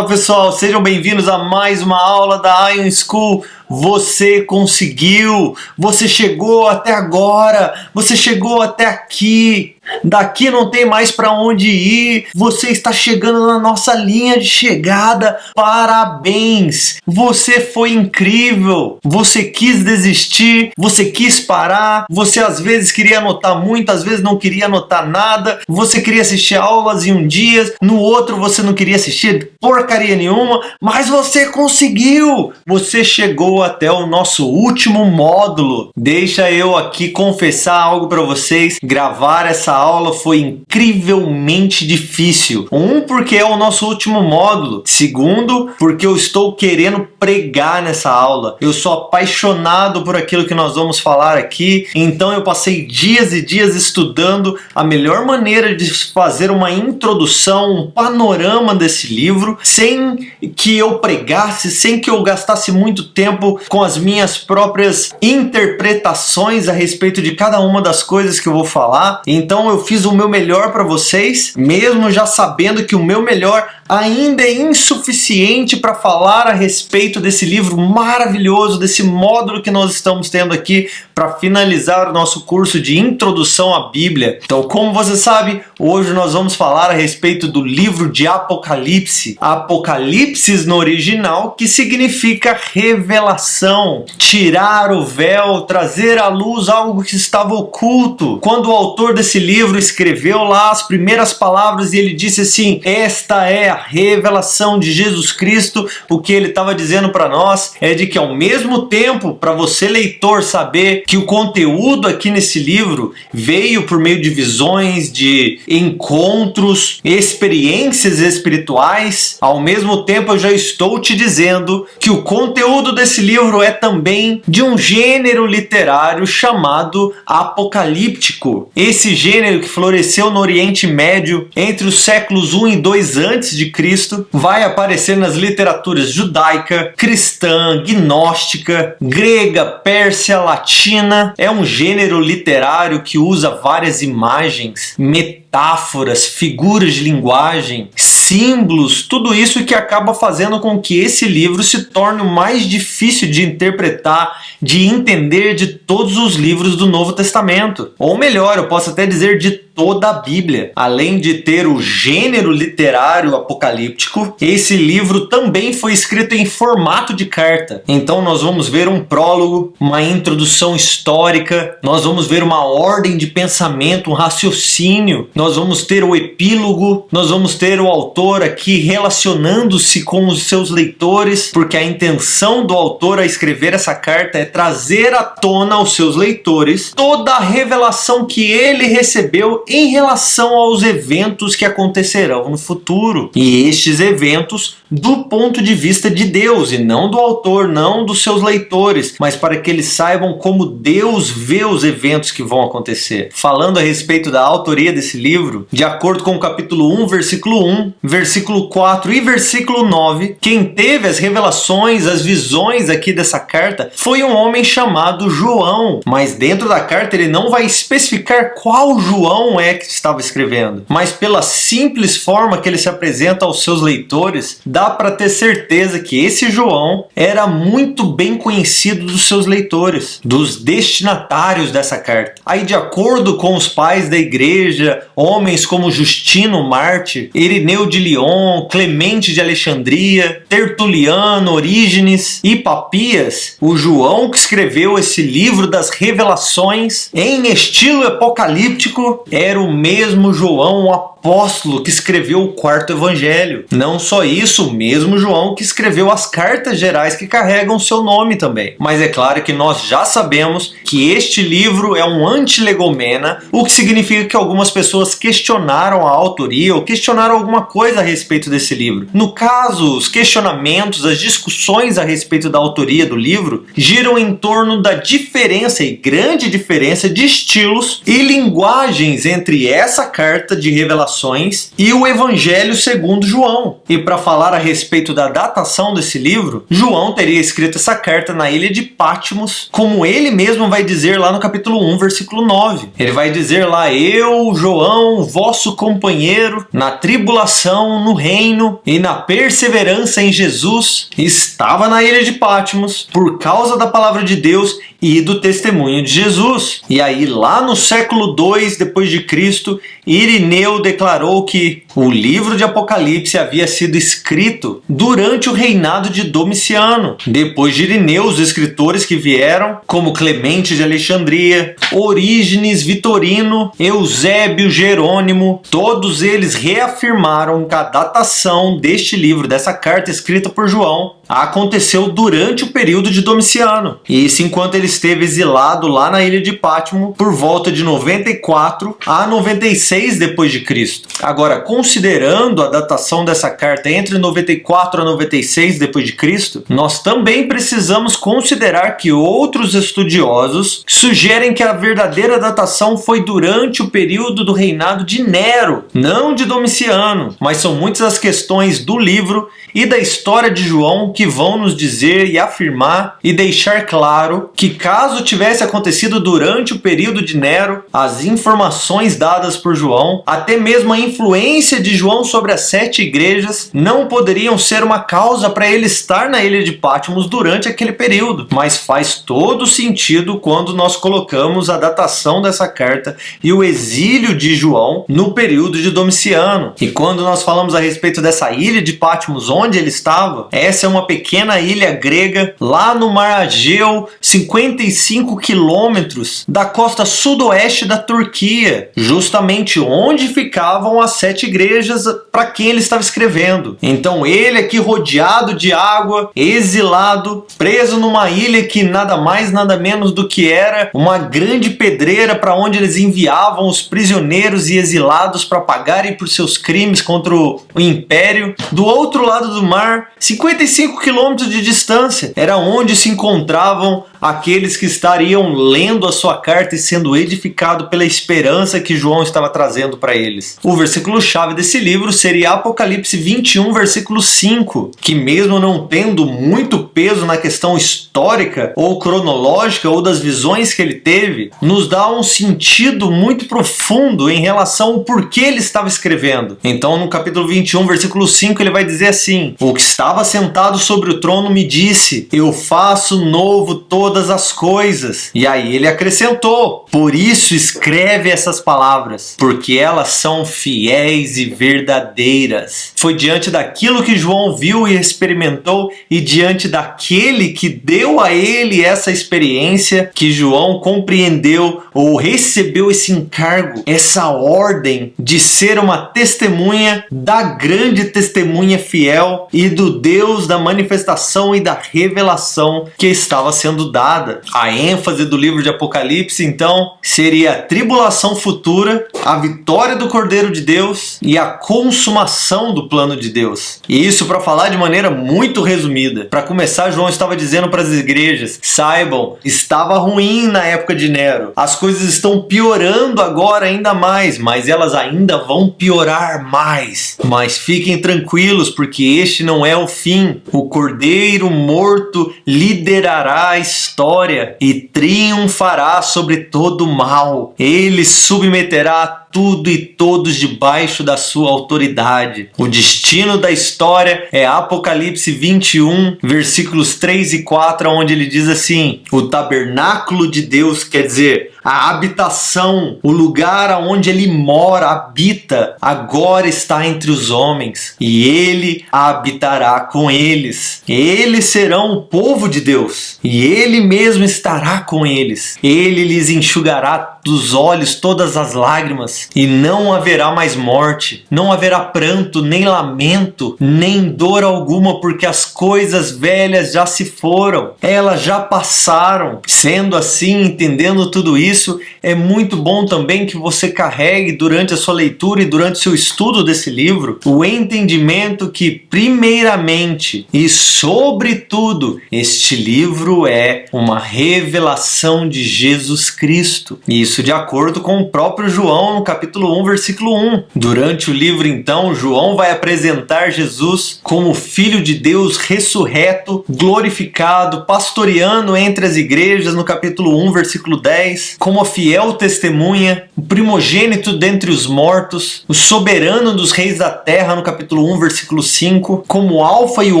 Fala pessoal, sejam bem-vindos a mais uma aula da Ion School. Você conseguiu, você chegou até agora, você chegou até aqui. Daqui não tem mais para onde ir. Você está chegando na nossa linha de chegada. Parabéns! Você foi incrível. Você quis desistir, você quis parar. Você às vezes queria anotar muito, às vezes não queria anotar nada. Você queria assistir aulas em um dia, no outro você não queria assistir porcaria nenhuma, mas você conseguiu. Você chegou até o nosso último módulo. Deixa eu aqui confessar algo para vocês. Gravar essa aula foi incrivelmente difícil. Porque é o nosso último módulo. Segundo, porque eu estou querendo pregar nessa aula. Eu sou apaixonado por aquilo que nós vamos falar aqui. Então eu passei dias e dias estudando a melhor maneira de fazer uma introdução, um panorama desse livro, sem que eu pregasse, sem que eu gastasse muito tempo com as minhas próprias interpretações a respeito de cada uma das coisas que eu vou falar. Então eu fiz o meu melhor para vocês, mesmo já sabendo que o meu melhor ainda é insuficiente para falar a respeito desse livro maravilhoso, desse módulo que nós estamos tendo aqui para finalizar o nosso curso de Introdução à Bíblia. Então, como você sabe, hoje nós vamos falar a respeito do livro de Apocalipse. Apocalipse no original, que significa revelação, tirar o véu, trazer à luz algo que estava oculto. Quando o autor desse livro escreveu lá as primeiras palavras e ele disse assim: esta é a revelação de Jesus Cristo, o que ele estava dizendo para nós é de que ao mesmo tempo, para você leitor saber que o conteúdo aqui nesse livro veio por meio de visões, de encontros, experiências espirituais, ao mesmo tempo eu já estou te dizendo que o conteúdo desse livro é também de um gênero literário chamado apocalíptico. Esse gênero que floresceu no Oriente Médio entre os séculos 1 e 2 antes de Cristo, vai aparecer nas literaturas judaica, cristã, gnóstica, grega, pérsia, latina. É um gênero literário que usa várias imagens, metáforas, figuras de linguagem, símbolos, tudo isso que acaba fazendo com que esse livro se torne o mais difícil de interpretar, de entender de todos os livros do Novo Testamento. Ou melhor, eu posso até dizer de toda a Bíblia. Além de ter o gênero literário apocalíptico, esse livro também foi escrito em formato de carta. Então nós vamos ver um prólogo, uma introdução histórica, nós vamos ver uma ordem de pensamento, um raciocínio, nós vamos ter o epílogo, nós vamos ter o autor aqui relacionando-se com os seus leitores, porque a intenção do autor a escrever essa carta é trazer à tona aos seus leitores toda a revelação que ele recebeu em relação aos eventos que acontecerão no futuro. E estes eventos do ponto de vista de Deus, e não do autor, não dos seus leitores, mas para que eles saibam como Deus vê os eventos que vão acontecer. Falando a respeito da autoria desse livro, de acordo com o capítulo 1, versículo 1, versículo 4 e versículo 9, quem teve as revelações, as visões aqui dessa carta foi um homem chamado João, mas dentro da carta ele não vai especificar qual João é que estava escrevendo, mas pela simples forma que ele se apresenta aos seus leitores, dá para ter certeza que esse João era muito bem conhecido dos seus leitores, dos destinatários dessa carta. Aí, de acordo com os pais da igreja, homens como Justino Mártir, Irineu de Lyon, Clemente de Alexandria, Tertuliano, Orígenes e Papias, o João que escreveu esse livro das revelações em estilo apocalíptico era o mesmo João, o apóstolo que escreveu o quarto evangelho. Não só isso, o mesmo João que escreveu as cartas gerais que carregam seu nome também. Mas é claro que nós já sabemos que este livro é um antilegomena, o que significa que algumas pessoas questionaram a autoria ou questionaram alguma coisa a respeito desse livro. No caso, os questionamentos, as discussões a respeito da autoria do livro giram em torno da diferença e grande diferença de estilos e linguagens entre essa carta de Revelações e o Evangelho segundo João. E para falar a respeito da datação desse livro, João teria escrito essa carta na ilha de Patmos, como ele mesmo vai dizer lá no capítulo 1, versículo 9. Ele vai dizer lá: eu, João, vosso companheiro, na tribulação, no reino e na perseverança em Jesus, estava na ilha de Patmos por causa da palavra de Deus e do testemunho de Jesus. E aí, lá no século 2 depois de Cristo, Irineu declarou que o livro de Apocalipse havia sido escrito durante o reinado de Domiciano. Depois de Irineu, os escritores que vieram, como Clemente de Alexandria, Orígenes, Vitorino, Eusébio, Jerônimo, todos eles reafirmaram que a datação deste livro, dessa carta escrita por João, aconteceu durante o período de Domiciano. E isso enquanto ele esteve exilado lá na ilha de Patmos por volta de 94 a 96 depois de Cristo. Agora, considerando a datação dessa carta entre 94 a 96 depois de Cristo, nós também precisamos considerar que outros estudiosos sugerem que a verdadeira datação foi durante o período do reinado de Nero, não de Domiciano. Mas são muitas as questões do livro e da história de João que vão nos dizer e afirmar e deixar claro que caso tivesse acontecido durante o período de Nero, as informações dadas por João, até mesmo a influência de João sobre as 7 igrejas, não poderiam ser uma causa para ele estar na ilha de Patmos durante aquele período. Mas faz todo sentido quando nós colocamos a datação dessa carta e o exílio de João no período de Domiciano. E quando nós falamos a respeito dessa ilha de Patmos, onde ele estava, essa é uma pequena ilha grega lá no mar Egeu, 55 quilômetros da costa sudoeste da Turquia, justamente onde ficavam as 7 igrejas para quem ele estava escrevendo. Então ele aqui rodeado de água, exilado, preso numa ilha que nada mais nada menos do que era uma grande pedreira para onde eles enviavam os prisioneiros e exilados para pagarem por seus crimes contra o império. Do outro lado do mar, 55 quilômetros de distância, era onde se encontravam aqueles que estariam lendo a sua carta e sendo edificados pela esperança que João estava trazendo para eles. O versículo-chave desse livro seria Apocalipse 21, versículo 5, que mesmo não tendo muito peso na questão histórica ou cronológica ou das visões que ele teve, nos dá um sentido muito profundo em relação ao porquê ele estava escrevendo. Então, no capítulo 21, versículo 5, ele vai dizer assim: o que estava sentado sobre o trono me disse: eu faço novo todas as coisas. E aí ele acrescentou: por isso escreve essas palavras, porque elas são fiéis e verdadeiras. Foi diante daquilo que João viu e experimentou e diante daquele que deu a ele essa experiência que João compreendeu ou recebeu esse encargo, essa ordem de ser uma testemunha da grande testemunha fiel e do Deus da manifestação e da revelação que estava sendo dada. A ênfase do livro de Apocalipse, então, seria a tribulação futura, a vitória do Cordeiro de Deus e a consumação do plano de Deus. E isso para falar de maneira muito resumida. Para começar, João estava dizendo para as igrejas: saibam, estava ruim na época de Nero. As coisas estão piorando agora ainda mais, mas elas ainda vão piorar mais. Mas fiquem tranquilos, porque este não é o fim. O Cordeiro morto liderará a história e triunfará sobre todo o mal. Ele submeterá tudo e todos debaixo da sua autoridade. O destino da história é Apocalipse 21, versículos 3 e 4, onde ele diz assim: o tabernáculo de Deus, quer dizer, a habitação, o lugar onde ele mora, habita, agora está entre os homens, e ele habitará com eles. Eles serão o povo de Deus, e ele mesmo estará com eles. Ele lhes enxugará dos olhos todas as lágrimas, e não haverá mais morte, não haverá pranto, nem lamento, nem dor alguma, porque as coisas velhas já se foram, elas já passaram. Sendo assim, entendendo tudo isso, isso, é muito bom também que você carregue durante a sua leitura e durante o seu estudo desse livro o entendimento que, primeiramente e sobretudo, este livro é uma revelação de Jesus Cristo. Isso de acordo com o próprio João, no capítulo 1, versículo 1. Durante o livro, então, João vai apresentar Jesus como Filho de Deus ressurreto, glorificado, pastoreando entre as igrejas, no capítulo 1, versículo 10, como a fiel testemunha, o primogênito dentre os mortos, o soberano dos reis da terra, no capítulo 1, versículo 5, como o alfa e o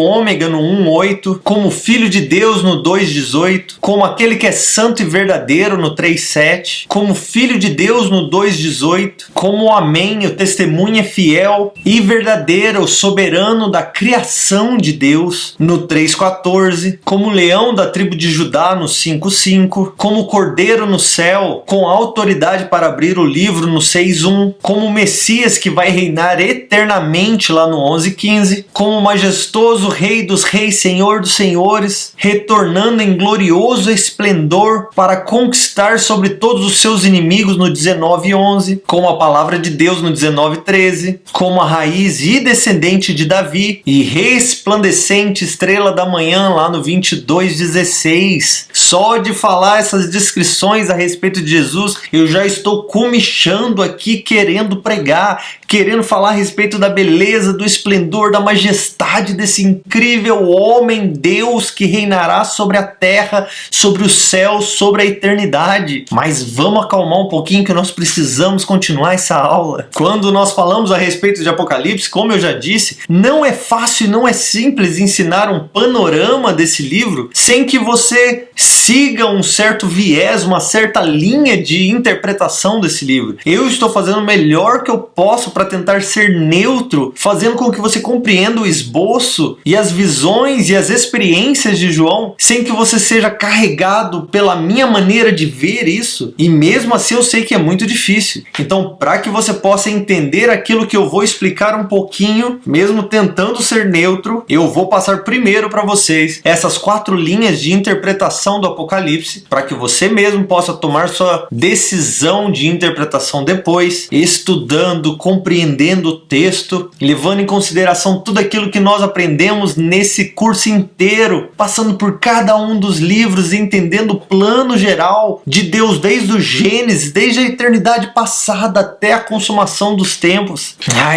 ômega, no 1:8, como Filho de Deus, no 2:18, como aquele que é santo e verdadeiro, no 3:7, como Filho de Deus, no 2:18, como o Amém, o testemunha fiel e verdadeiro, o soberano da criação de Deus, no 3:14, como o leão da tribo de Judá, no 5:5, como o cordeiro no céu, com autoridade para abrir o livro, no 6:1, como o Messias que vai reinar eternamente, lá no 11:15, como o majestoso Rei dos reis, Senhor dos senhores, retornando em glorioso esplendor para conquistar sobre todos os seus inimigos, no 19:11, como a palavra de Deus, no 19:13, como a raiz e descendente de Davi e resplandecente estrela da manhã, lá no 22:16. Só de falar essas descrições a respeito de Jesus, eu já estou comichando aqui, querendo pregar, querendo falar a respeito da beleza, do esplendor, da majestade desse incrível homem, Deus, que reinará sobre a terra, sobre os céus, sobre a eternidade. Mas vamos acalmar um pouquinho que nós precisamos continuar essa aula. Quando nós falamos a respeito de Apocalipse, como eu já disse, não é fácil e não é simples ensinar um panorama desse livro sem que você siga um certo viés, uma certa linha de interpretação desse livro. Eu estou fazendo o melhor que eu posso para tentar ser neutro, fazendo com que você compreenda o esboço e as visões e as experiências de João, sem que você seja carregado pela minha maneira de ver isso, e mesmo assim eu sei que é muito difícil. Então, para que você possa entender aquilo que eu vou explicar um pouquinho, mesmo tentando ser neutro, eu vou passar primeiro para vocês essas 4 linhas de interpretação do Apocalipse, para que você mesmo possa tomar sua decisão de interpretação depois, estudando, compreendendo o texto, levando em consideração tudo aquilo que nós aprendemos nesse curso inteiro, passando por cada um dos livros, entendendo o plano geral de Deus desde o Gênesis, desde a eternidade passada até a consumação dos tempos.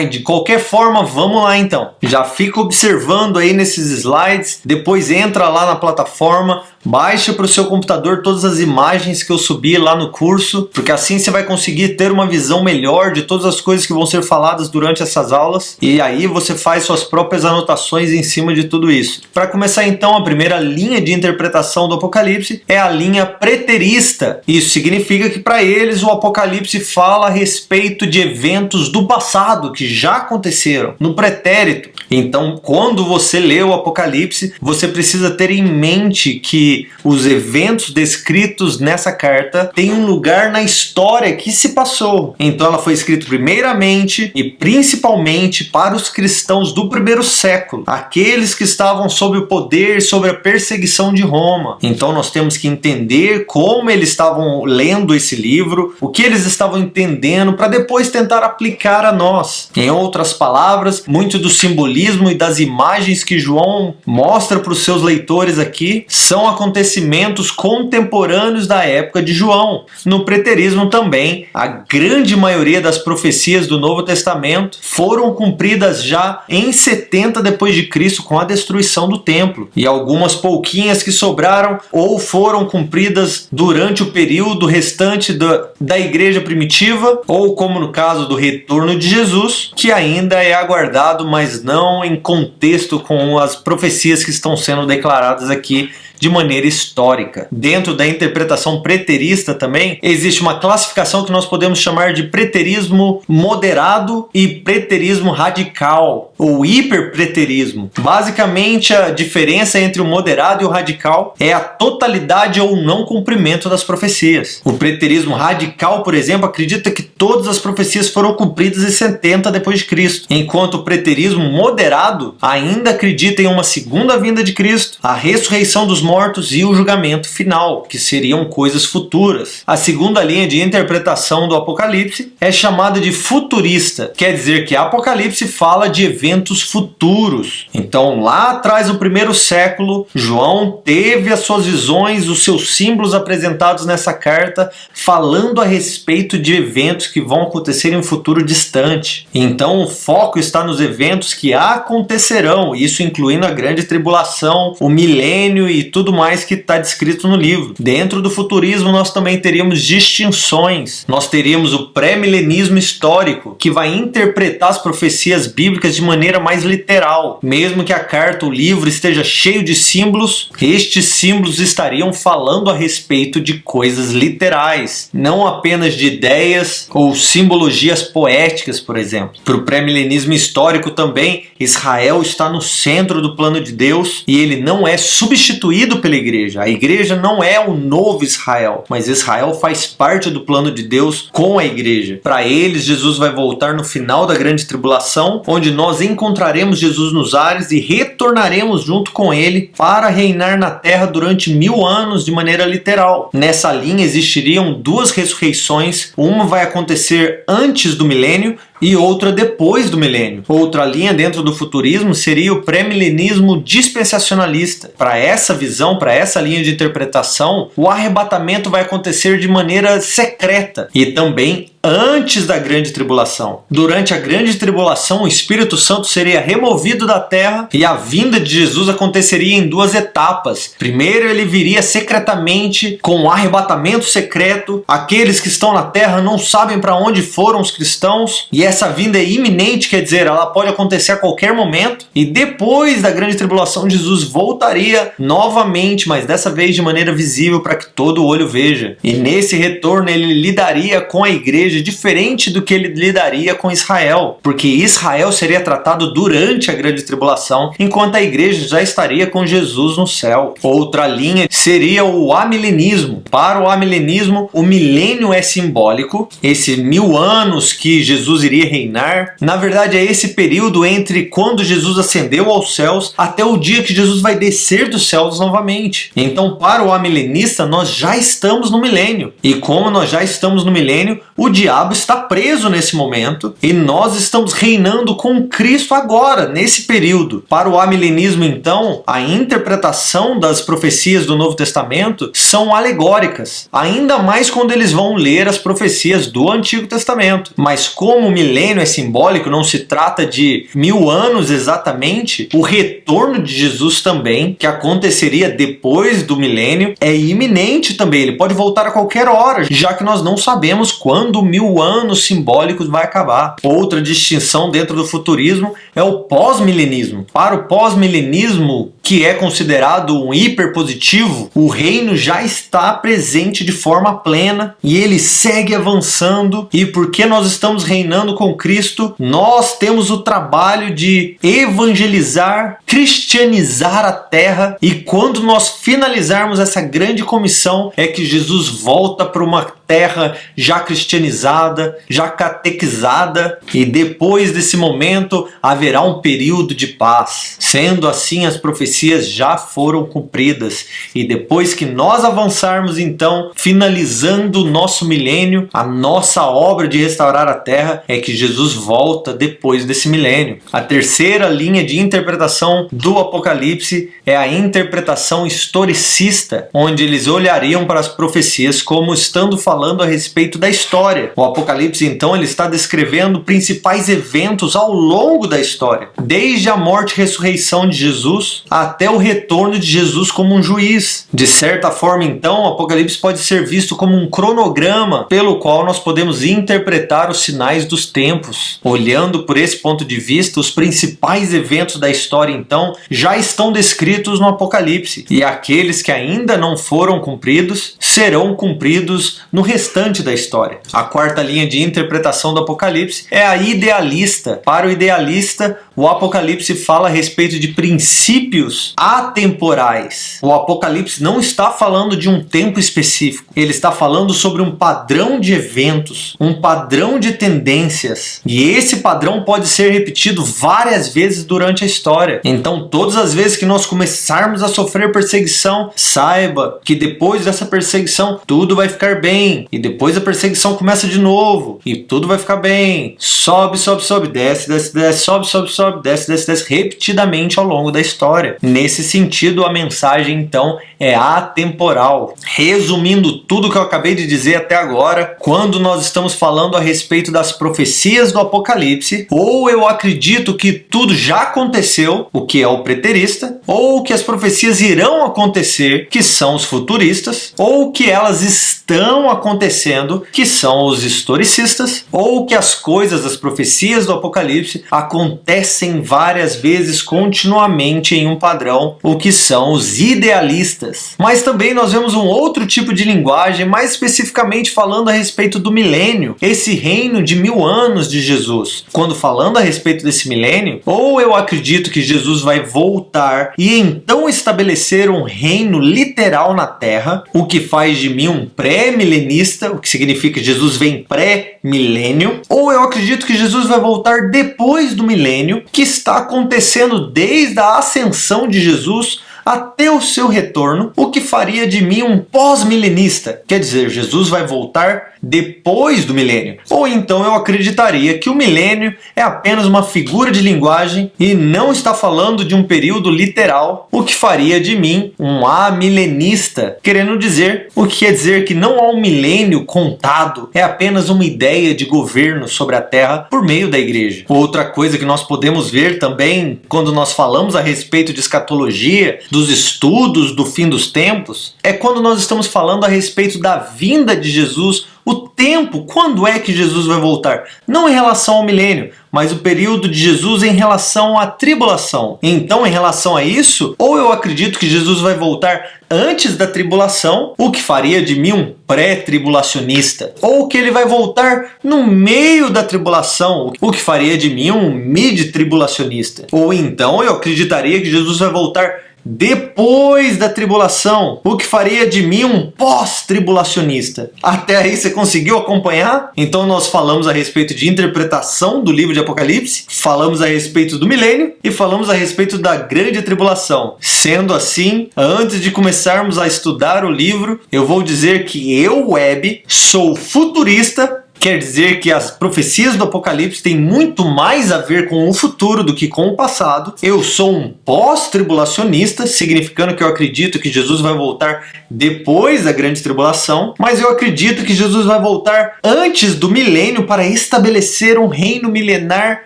De qualquer forma, vamos lá então. Já fica observando aí nesses slides, depois entra lá na plataforma, baixa para o seu computador todas as imagens que eu subi lá no curso, porque assim você vai conseguir ter uma visão melhor de todas as coisas que vão ser faladas durante essas aulas, e aí você faz suas próprias anotações em cima de tudo isso. Para começar então, a primeira linha de interpretação do Apocalipse é a linha preterista. Isso significa que para eles o Apocalipse fala a respeito de eventos do passado que já aconteceram, no pretérito. Então, quando você lê o Apocalipse, você precisa ter em mente que os eventos descritos nessa carta têm um lugar na história que se passou. Então ela foi escrita primeiramente e principalmente para os cristãos do primeiro século, aqueles que estavam sob o poder, sob a perseguição de Roma. Então nós temos que entender como eles estavam lendo esse livro, o que eles estavam entendendo, para depois tentar aplicar a nós. Em outras palavras, muito do simbolismo e das imagens que João mostra para os seus leitores aqui são acontecimentos contemporâneos da época de João. No preterismo também, a grande maioria das profecias do Novo Testamento foram cumpridas já em 70 depois de Cristo, com a destruição do templo, e algumas pouquinhas que sobraram ou foram cumpridas durante o período restante da igreja primitiva, ou como no caso do retorno de Jesus, que ainda é aguardado, mas não em contexto com as profecias que estão sendo declaradas aqui de maneira histórica. Dentro da interpretação preterista também, existe uma classificação que nós podemos chamar de preterismo moderado e preterismo radical, ou hiperpreterismo. Basicamente, a diferença entre o moderado e o radical é a totalidade ou não cumprimento das profecias. O preterismo radical, por exemplo, acredita que todas as profecias foram cumpridas em 70 depois de Cristo, enquanto o preterismo moderado ainda acredita em uma segunda vinda de Cristo, a ressurreição dos mortos mortos e o julgamento final, que seriam coisas futuras. A segunda linha de interpretação do Apocalipse é chamada de futurista, quer dizer que Apocalipse fala de eventos futuros. Então, lá atrás, no primeiro século, João teve as suas visões, os seus símbolos apresentados nessa carta, falando a respeito de eventos que vão acontecer em um futuro distante. Então, o foco está nos eventos que acontecerão, isso incluindo a grande tribulação, o milênio e tudo mais que está descrito no livro. Dentro do futurismo, nós também teríamos distinções. Nós teríamos o pré-milenismo histórico, que vai interpretar as profecias bíblicas de maneira mais literal. Mesmo que a carta, o livro, esteja cheio de símbolos, estes símbolos estariam falando a respeito de coisas literais, não apenas de ideias ou simbologias poéticas, por exemplo. Para o pré-milenismo histórico também, Israel está no centro do plano de Deus e ele não é substituído pela igreja. A igreja não é o novo Israel, mas Israel faz parte do plano de Deus com a igreja. Para eles, Jesus vai voltar no final da grande tribulação, onde nós encontraremos Jesus nos ares e retornaremos junto com ele para reinar na terra durante 1000 anos de maneira literal. Nessa linha existiriam duas ressurreições, uma vai acontecer antes do milênio e outra depois do milênio. Outra linha dentro do futurismo seria o pré-milenismo dispensacionalista. Para essa visão, para essa linha de interpretação, o arrebatamento vai acontecer de maneira secreta e também antes da grande tribulação. Durante a grande tribulação, o Espírito Santo seria removido da terra e a vinda de Jesus aconteceria em duas etapas. Primeiro, ele viria secretamente com um arrebatamento secreto. Aqueles que estão na terra não sabem para onde foram os cristãos e essa vinda é iminente, quer dizer, ela pode acontecer a qualquer momento. E depois da grande tribulação, Jesus voltaria novamente, mas dessa vez de maneira visível para que todo olho veja. E nesse retorno ele lidaria com a igreja diferente do que ele lidaria com Israel, porque Israel seria tratado durante a grande tribulação, enquanto a igreja já estaria com Jesus no céu. Outra linha seria o amilenismo. Para o amilenismo, o milênio é simbólico, esse 1000 anos que Jesus iria reinar, na verdade é esse período entre quando Jesus ascendeu aos céus até o dia que Jesus vai descer dos céus novamente. Então, para o amilenista, nós já estamos no milênio, e como nós já estamos no milênio, o diabo está preso nesse momento e nós estamos reinando com Cristo agora, nesse período. Para o amilenismo, então, a interpretação das profecias do Novo Testamento são alegóricas, ainda mais quando eles vão ler as profecias do Antigo Testamento. Mas como o milênio é simbólico, não se trata de 1000 anos exatamente, o retorno de Jesus também, que aconteceria depois do milênio, é iminente também. Ele pode voltar a qualquer hora, já que nós não sabemos quando 1000 anos simbólicos vai acabar. Outra distinção dentro do futurismo é o pós-milenismo. Para o pós-milenismo, que é considerado um hiperpositivo, o reino já está presente de forma plena e ele segue avançando, e porque nós estamos reinando com Cristo, nós temos o trabalho de evangelizar, cristianizar a terra, e quando nós finalizarmos essa grande comissão é que Jesus volta para uma terra já cristianizada, já catequizada, e depois desse momento haverá um período de paz. Sendo assim, as profecias já foram cumpridas, e depois que nós avançarmos, então, finalizando o nosso milênio, a nossa obra de restaurar a terra, é que Jesus volta depois desse milênio. A terceira linha de interpretação do Apocalipse é a interpretação historicista, onde eles olhariam para as profecias como estando falando a respeito da história. O Apocalipse, então, ele está descrevendo principais eventos ao longo da história, desde a morte e ressurreição de Jesus até o retorno de Jesus como um juiz. De certa forma, então, o Apocalipse pode ser visto como um cronograma pelo qual nós podemos interpretar os sinais dos tempos. Olhando por esse ponto de vista, os principais eventos da história, então, já estão descritos no Apocalipse, e aqueles que ainda não foram cumpridos serão cumpridos no restante da história. A quarta linha de interpretação do Apocalipse é a idealista. Para o idealista, o Apocalipse fala a respeito de princípios atemporais. O Apocalipse não está falando de um tempo específico. Ele está falando sobre um padrão de eventos, um padrão de tendências. E esse padrão pode ser repetido várias vezes durante a história. Então, todas as vezes que nós começarmos a sofrer perseguição, saiba que depois dessa perseguição tudo vai ficar bem. E depois a perseguição começa de novo e tudo vai ficar bem. Sobe, sobe, sobe, desce, desce, desce, sobe, sobe, sobe, desce, desce, desce, repetidamente ao longo da história. Nesse sentido, a mensagem então é atemporal. Resumindo tudo que eu acabei de dizer até agora, quando nós estamos falando a respeito das profecias do Apocalipse, ou eu acredito que tudo já aconteceu, o que é o preterista, ou que as profecias irão acontecer, que são os futuristas, ou que elas estão acontecendo, que são os historicistas, ou que as coisas das profecias do Apocalipse acontecem várias vezes continuamente em um padrão, o que são os idealistas. Mas também nós vemos um outro tipo de linguagem, mais especificamente falando a respeito do milênio, esse reino de 1000 anos de Jesus. Quando falando a respeito desse milênio, ou eu acredito que Jesus vai voltar e então estabelecer um reino literal na Terra, o que faz de mim um pré-milenista, o que significa que Jesus vem pré-milênio, ou eu acredito que Jesus vai voltar depois do milênio, que está acontecendo desde a ascensão de Jesus até o seu retorno, o que faria de mim um pós-milenista. Quer dizer, Jesus vai voltar depois do milênio. Ou então eu acreditaria que o milênio é apenas uma figura de linguagem e não está falando de um período literal, o que faria de mim um amilenista, querendo dizer o que quer dizer que não há um milênio contado, é apenas uma ideia de governo sobre a Terra por meio da igreja. Outra coisa que nós podemos ver também quando nós falamos a respeito de escatologia, dos estudos do fim dos tempos, é quando nós estamos falando a respeito da vinda de Jesus, o tempo, quando é que Jesus vai voltar? Não em relação ao milênio, mas o período de Jesus em relação à tribulação. Então, em relação a isso, ou eu acredito que Jesus vai voltar antes da tribulação, o que faria de mim um pré-tribulacionista, ou que ele vai voltar no meio da tribulação, o que faria de mim um mid-tribulacionista. Ou então eu acreditaria que Jesus vai voltar depois da tribulação, o que faria de mim um pós-tribulacionista. Até aí você conseguiu acompanhar? Então nós falamos a respeito de interpretação do livro de Apocalipse, falamos a respeito do milênio e falamos a respeito da grande tribulação. Sendo assim, antes de começarmos a estudar o livro, eu vou dizer que eu, Web, sou futurista. Quer dizer que as profecias do Apocalipse têm muito mais a ver com o futuro do que com o passado. Eu sou um pós-tribulacionista, significando que eu acredito que Jesus vai voltar depois da grande tribulação, mas eu acredito que Jesus vai voltar antes do milênio para estabelecer um reino milenar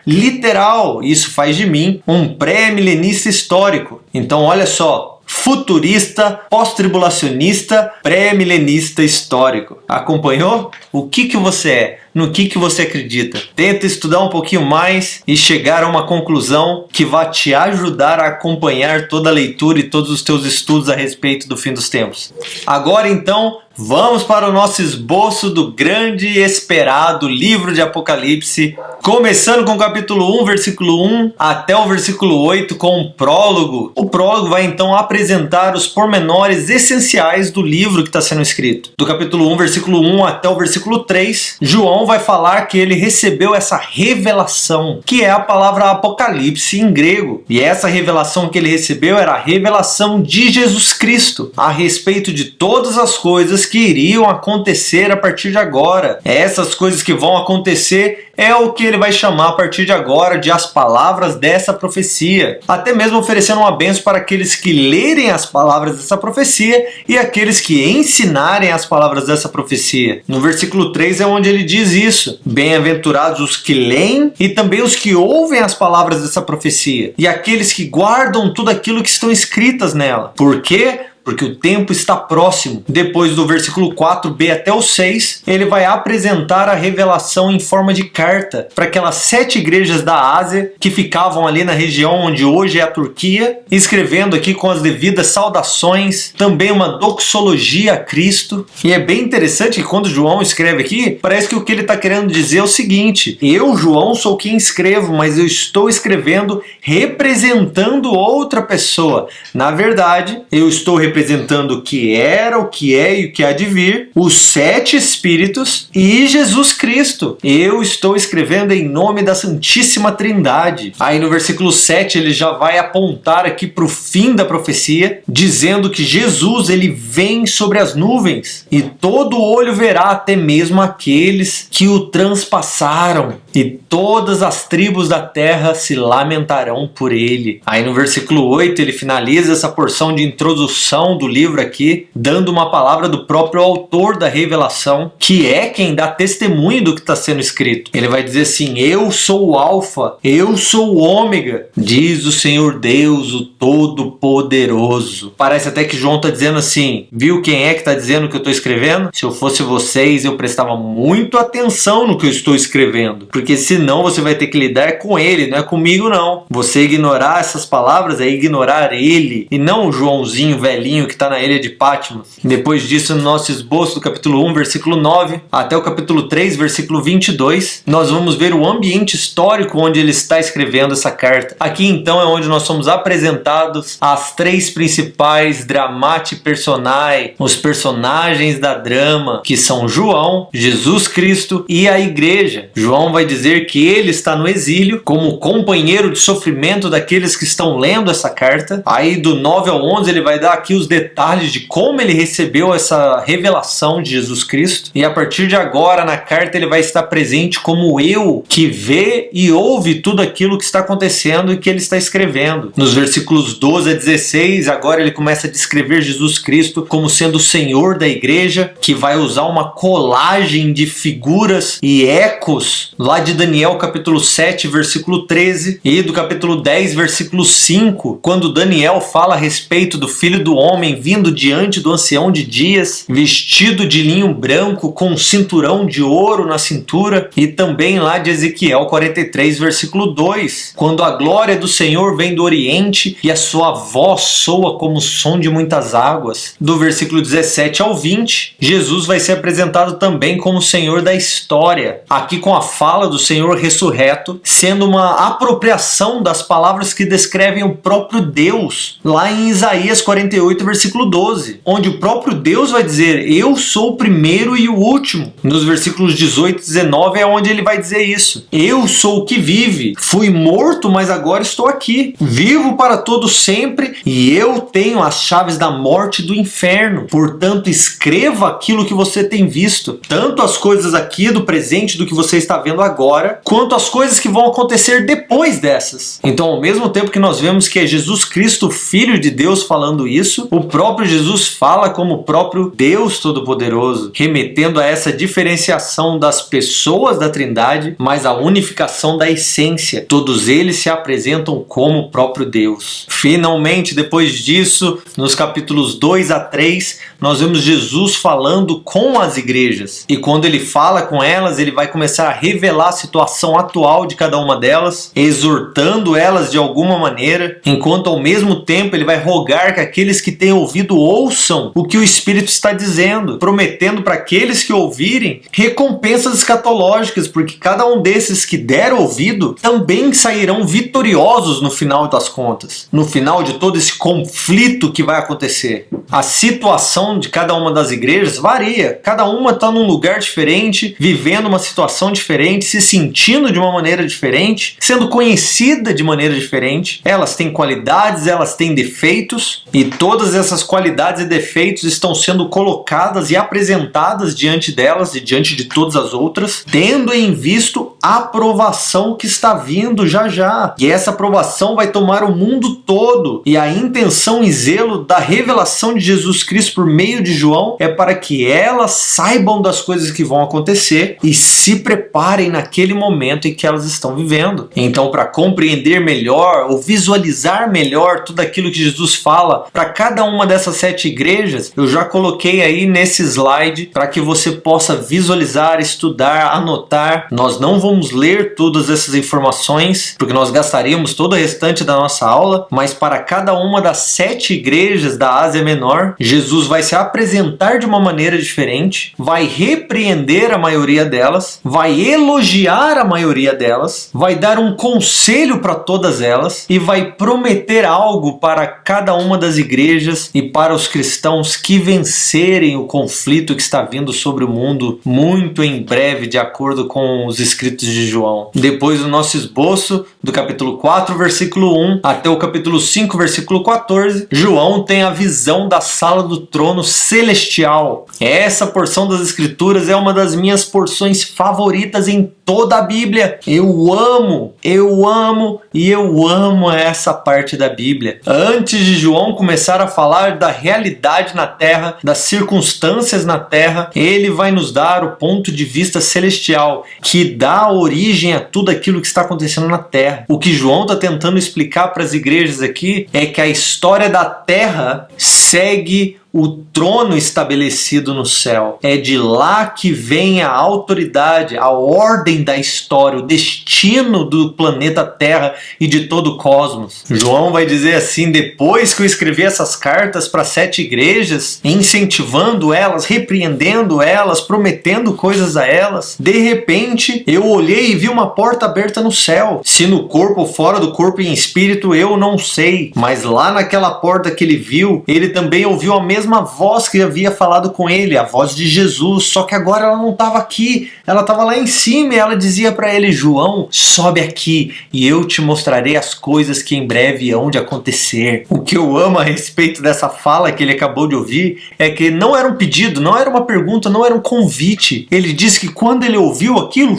literal. Isso faz de mim um pré-milenista histórico. Então olha só, futurista, pós-tribulacionista, pré-milenista histórico. Acompanhou? O que você é? No que você acredita? Tenta estudar um pouquinho mais e chegar a uma conclusão que vai te ajudar a acompanhar toda a leitura e todos os teus estudos a respeito do fim dos tempos. Agora então, vamos para o nosso esboço do grande e esperado livro de Apocalipse, começando com o capítulo 1, versículo 1 até o versículo 8 com um prólogo. O prólogo vai então apresentar os pormenores essenciais do livro que está sendo escrito. Do capítulo 1, versículo 1 até o versículo 3, João vai falar que ele recebeu essa revelação, que é a palavra Apocalipse em grego. E essa revelação que ele recebeu era a revelação de Jesus Cristo, a respeito de todas as coisas que iriam acontecer a partir de agora. Essas coisas que vão acontecer é o que ele vai chamar a partir de agora de as palavras dessa profecia. Até mesmo oferecendo uma bênção para aqueles que lerem as palavras dessa profecia e aqueles que ensinarem as palavras dessa profecia. No versículo 3 é onde ele diz isso. Bem-aventurados os que leem e também os que ouvem as palavras dessa profecia e aqueles que guardam tudo aquilo que estão escritas nela. Por quê? porque o tempo está próximo. Depois do versículo 4b até o 6, ele vai apresentar a revelação em forma de carta para aquelas 7 igrejas da Ásia que ficavam ali na região onde hoje é a Turquia, escrevendo aqui com as devidas saudações, também uma doxologia a Cristo. E é bem interessante que quando João escreve aqui, parece que o que ele está querendo dizer é o seguinte: eu, João, sou quem escrevo, mas eu estou escrevendo representando outra pessoa. Na verdade, eu estou representando o que era, o que é e o que há de vir, os 7 Espíritos e Jesus Cristo. Eu estou escrevendo em nome da Santíssima Trindade. Aí no versículo 7 ele já vai apontar aqui para o fim da profecia, dizendo que Jesus ele vem sobre as nuvens e todo olho verá, até mesmo aqueles que o transpassaram, e todas as tribos da terra se lamentarão por ele. Aí no versículo 8 ele finaliza essa porção de introdução do livro aqui, dando uma palavra do próprio autor da revelação, que é quem dá testemunho do que está sendo escrito. Ele vai dizer assim: eu sou o Alfa, eu sou o Ômega, diz o Senhor Deus, o Todo-Poderoso. Parece até que João está dizendo assim: viu quem é que está dizendo o que eu estou escrevendo? Se eu fosse vocês, eu prestava muito atenção no que eu estou escrevendo, porque senão você vai ter que lidar com ele, não é comigo não. Você ignorar essas palavras é ignorar ele, e não o Joãozinho velhinho que está na ilha de Patmos. Depois disso, no nosso esboço do capítulo 1, versículo 9, até o capítulo 3, versículo 22, nós vamos ver o ambiente histórico onde ele está escrevendo essa carta. Aqui então é onde nós somos apresentados as 3 principais dramati personae, os personagens da drama, que são João, Jesus Cristo e a igreja. João vai dizer que ele está no exílio como companheiro de sofrimento daqueles que estão lendo essa carta. Aí do 9 ao 11 ele vai dar aqui os detalhes de como ele recebeu essa revelação de Jesus Cristo, e a partir de agora na carta ele vai estar presente como eu, que vê e ouve tudo aquilo que está acontecendo e que ele está escrevendo. Nos versículos 12 a 16 agora ele começa a descrever Jesus Cristo como sendo o Senhor da igreja, que vai usar uma colagem de figuras e ecos lá de Daniel capítulo 7 versículo 13 e do capítulo 10 versículo 5, quando Daniel fala a respeito do Filho do Homem vindo diante do ancião de dias, vestido de linho branco com um cinturão de ouro na cintura, e também lá de Ezequiel 43 versículo 2, quando a glória do Senhor vem do oriente e a sua voz soa como o som de muitas águas. Do versículo 17 ao 20, Jesus vai ser apresentado também como o Senhor da história, aqui com a fala do Senhor ressurreto, sendo uma apropriação das palavras que descrevem o próprio Deus, lá em Isaías 48, versículo 12, onde o próprio Deus vai dizer: eu sou o primeiro e o último. Nos versículos 18 e 19 é onde ele vai dizer isso: eu sou o que vive, fui morto, mas agora estou aqui, vivo para todo sempre, e eu tenho as chaves da morte e do inferno. Portanto, escreva aquilo que você tem visto, tanto as coisas aqui do presente do que você está vendo agora, quanto as coisas que vão acontecer depois dessas. Então, ao mesmo tempo que nós vemos que é Jesus Cristo, Filho de Deus, falando isso, o próprio Jesus fala como o próprio Deus Todo-Poderoso, remetendo a essa diferenciação das pessoas da Trindade, mas a unificação da essência. Todos eles se apresentam como o próprio Deus. Finalmente, depois disso, nos capítulos 2 a 3, nós vemos Jesus falando com as igrejas. E quando ele fala com elas, ele vai começar a revelar a situação atual de cada uma delas, exortando elas de alguma maneira, enquanto ao mesmo tempo ele vai rogar que aqueles que têm ouvido ouçam o que o Espírito está dizendo, prometendo para aqueles que ouvirem recompensas escatológicas, porque cada um desses que der ouvido também sairão vitoriosos no final das contas, no final de todo esse conflito que vai acontecer. A situação de cada uma das igrejas varia, cada uma está num lugar diferente, vivendo uma situação diferente, se sentindo de uma maneira diferente, sendo conhecida de maneira diferente. Elas têm qualidades, elas têm defeitos, e todas essas qualidades e defeitos estão sendo colocadas e apresentadas diante delas e diante de todas as outras, tendo em visto aprovação que está vindo já já. E essa aprovação vai tomar o mundo todo. E a intenção e zelo da revelação de Jesus Cristo por meio de João é para que elas saibam das coisas que vão acontecer e se preparem naquele momento em que elas estão vivendo. Então, para compreender melhor ou visualizar melhor tudo aquilo que Jesus fala para cada uma dessas 7 igrejas, eu já coloquei aí nesse slide para que você possa visualizar, estudar, anotar. Nós não vamos ler todas essas informações, porque nós gastaríamos todo o restante da nossa aula, mas para cada uma das 7 igrejas da Ásia Menor, Jesus vai se apresentar de uma maneira diferente, vai repreender a maioria delas, vai elogiar a maioria delas, vai dar um conselho para todas elas e vai prometer algo para cada uma das igrejas e para os cristãos que vencerem o conflito que está vindo sobre o mundo muito em breve, de acordo com os escritos de João. Depois do nosso esboço, do capítulo 4, versículo 1 até o capítulo 5, versículo 14, João tem a visão da sala do trono celestial. Essa porção das escrituras é uma das minhas porções favoritas em toda a Bíblia. Eu amo essa parte da Bíblia. Antes de João começar a falar da realidade na terra, das circunstâncias na terra, ele vai nos dar o ponto de vista celestial, que dá origem a tudo aquilo que está acontecendo na terra. O que João está tentando explicar para as igrejas aqui é que a história da terra segue o trono estabelecido no céu. É de lá que vem a autoridade, a ordem da história, o destino do planeta Terra e de todo o cosmos. João vai dizer assim: depois que eu escrevi essas cartas para 7 igrejas, incentivando elas, repreendendo elas, prometendo coisas a elas, de repente eu olhei e vi uma porta aberta no céu. Se no corpo ou fora do corpo em espírito, eu não sei. Mas lá naquela porta que ele viu, ele também ouviu a mesma voz que havia falado com ele, a voz de Jesus, só que agora ela não estava aqui, ela estava lá em cima e ela dizia para ele: João, sobe aqui e eu te mostrarei as coisas que em breve hão de acontecer. O que eu amo a respeito dessa fala que ele acabou de ouvir é que não era um pedido, não era uma pergunta, não era um convite. Ele disse que quando ele ouviu aquilo,